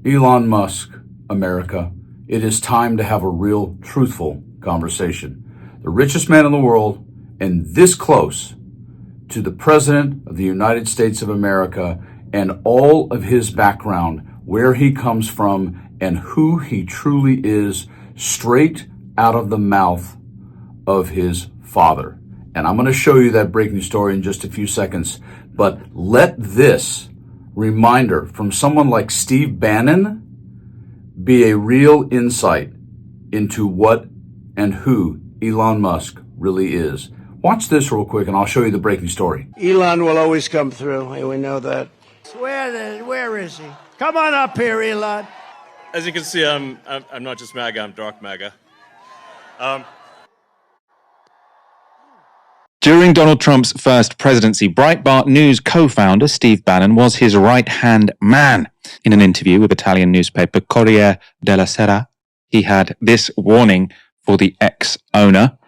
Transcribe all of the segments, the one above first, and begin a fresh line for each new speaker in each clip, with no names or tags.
Elon Musk, America, it is time to have a real, truthful conversation. The richest man in the world, and this close to the President of the United States of America and all of his background, where he comes from, and who he truly is, straight out of the mouth of his father. And I'm going to show you that breaking story in just a few seconds. But let this reminder from someone like Steve Bannon be a real insight into what and who Elon Musk really is. Watch this real quick and I'll show you the breaking story.
Elon will always come through. Hey, we know that. Where is he? Come on up here, Elon.
As you can see, I'm not just MAGA, I'm dark MAGA.
During Donald Trump's first presidency, Breitbart News co-founder Steve Bannon was his right-hand man. In an interview with Italian newspaper Corriere della Sera, he had this warning for the ex-owner.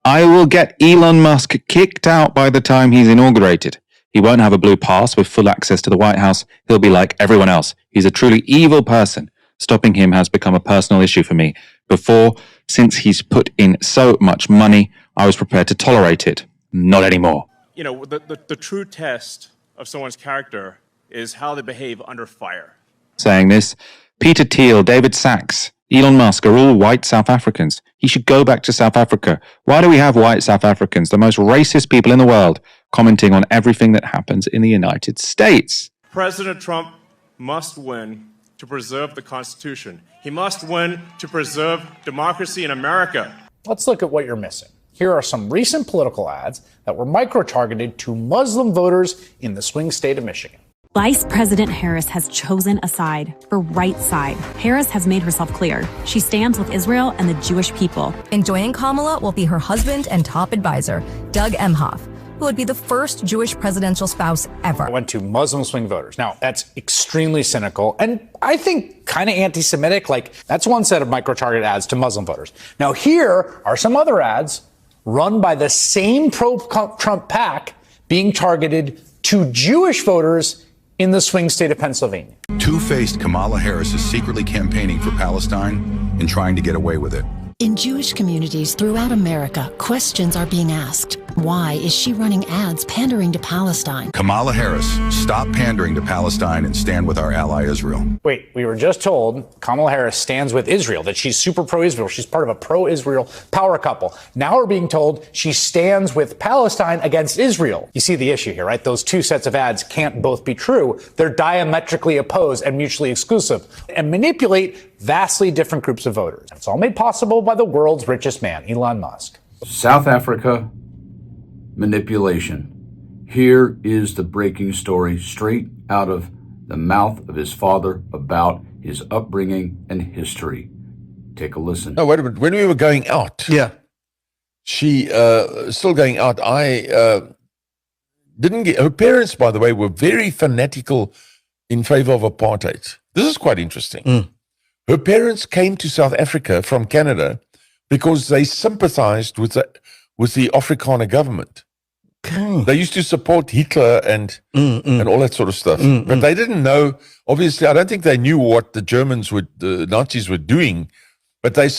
"I will get Elon Musk kicked out by the time he's inaugurated. He won't have a blue pass with full access to the White House. He'll be like everyone else. He's a truly evil person. Stopping him has become a personal issue for me. Before, since he's put in so much money, I was prepared to tolerate it. Not anymore."
You know, the true test of someone's character is how they behave under fire.
Saying this, Peter Thiel, David Sachs, Elon Musk are all white South Africans. He should go back to South Africa. Why do we have white South Africans, the most racist people in the world, commenting on everything that happens in the United States?
President Trump must win to preserve the Constitution. He must win to preserve democracy in America.
Let's look at what you're missing. Here are some recent political ads that were micro-targeted to Muslim voters in the swing state of Michigan.
Vice President Harris has chosen a side, her right side. Harris has made herself clear. She stands with Israel and the Jewish people.
And joining Kamala will be her husband and top advisor, Doug Emhoff, who would be the first Jewish presidential spouse ever.
I went to Muslim swing voters. Now, that's extremely cynical and I think kind of anti-Semitic. Like, that's one set of micro-targeted ads to Muslim voters. Now, here are some other ads run by the same pro-Trump PAC being targeted to Jewish voters in the swing state of Pennsylvania.
Two-faced Kamala Harris is secretly campaigning for Palestine and trying to get away with it.
In Jewish communities throughout America, questions are being asked. Why is she running ads pandering to Palestine?
Kamala Harris, stop pandering to Palestine and stand with our ally Israel.
Wait, we were just told Kamala Harris stands with Israel, that she's super pro-Israel. She's part of a pro-Israel power couple. Now we're being told she stands with Palestine against Israel. You see the issue here, right? Those two sets of ads can't both be true. They're diametrically opposed and mutually exclusive and manipulate vastly different groups of voters. It's all made possible by the world's richest man, Elon Musk.
South Africa manipulation. Here is the breaking story straight out of the mouth of his father about his upbringing and history. Take a listen.
No, wait a minute. When we were going out, she still going out. I didn't get her parents. By the way, were very fanatical in favor of apartheid. This is quite interesting. Her parents came to South Africa from Canada because they sympathized with the Afrikaner government.
Okay.
They used to support Hitler and all that sort of stuff. But they didn't know, obviously, I don't think they knew what the Nazis were doing. But they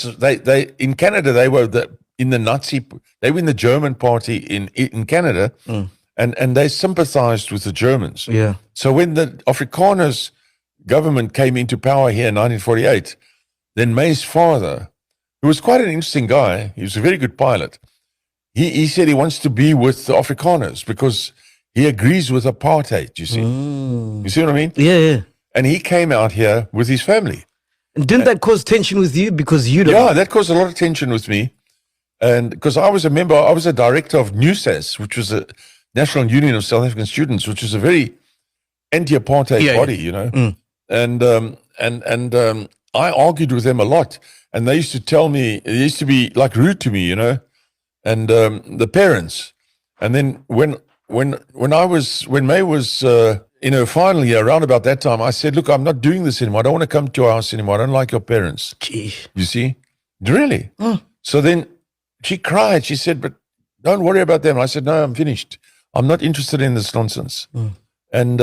in Canada, they were in the German party in Canada, and they sympathized with the Germans.
Yeah.
So when the Afrikaners government came into power here in 1948, then May's father, who was quite an interesting guy, he was a very good pilot, he said he wants to be with the Afrikaners because he agrees with apartheid, you see. You see what I mean?
Yeah.
And he came out here with his family.
And didn't that cause tension with you? Because you don't.
Yeah, that caused a lot of tension with me. And because I was a director of NUSAS, which was a National Union of South African Students, which is a very anti-apartheid body, you know. And I argued with them a lot. And they used to tell me, they used to be like rude to me, you know, and the parents. And then when May was in her final year, around about that time, I said, look, I'm not doing this anymore. I don't want to come to your house anymore. I don't like your parents.
Gee.
You see? Really? So then she cried. She said, but don't worry about them. I said, no, I'm finished. I'm not interested in this nonsense. And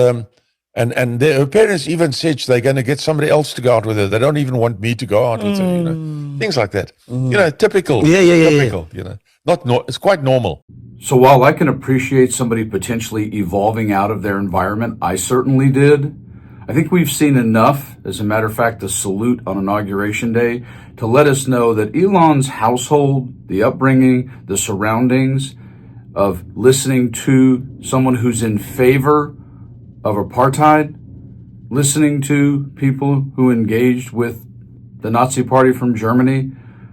And her parents even said they're going to get somebody else to go out with her. They don't even want me to go out with her, you know. Things like that. You know, typical. Typical, you know. It's quite normal.
So while I can appreciate somebody potentially evolving out of their environment, I certainly did. I think we've seen enough, as a matter of fact, the salute on Inauguration Day, to let us know that Elon's household, the upbringing, the surroundings of listening to someone who's in favor of apartheid, listening to people who engaged with the Nazi Party from Germany,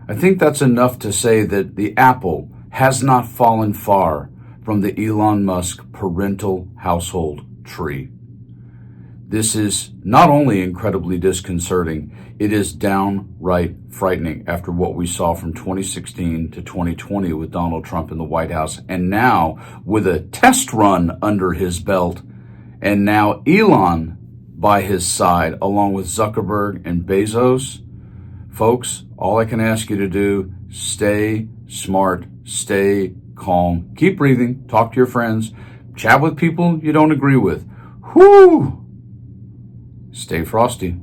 I think that's enough to say that the apple has not fallen far from the Elon Musk parental household tree. This is not only incredibly disconcerting, it is downright frightening after what we saw from 2016 to 2020 with Donald Trump in the White House, and now with a test run under his belt, and now Elon by his side, along with Zuckerberg and Bezos. Folks, all I can ask you to do, stay smart, stay calm, keep breathing, talk to your friends, chat with people you don't agree with. Whoo! Stay frosty.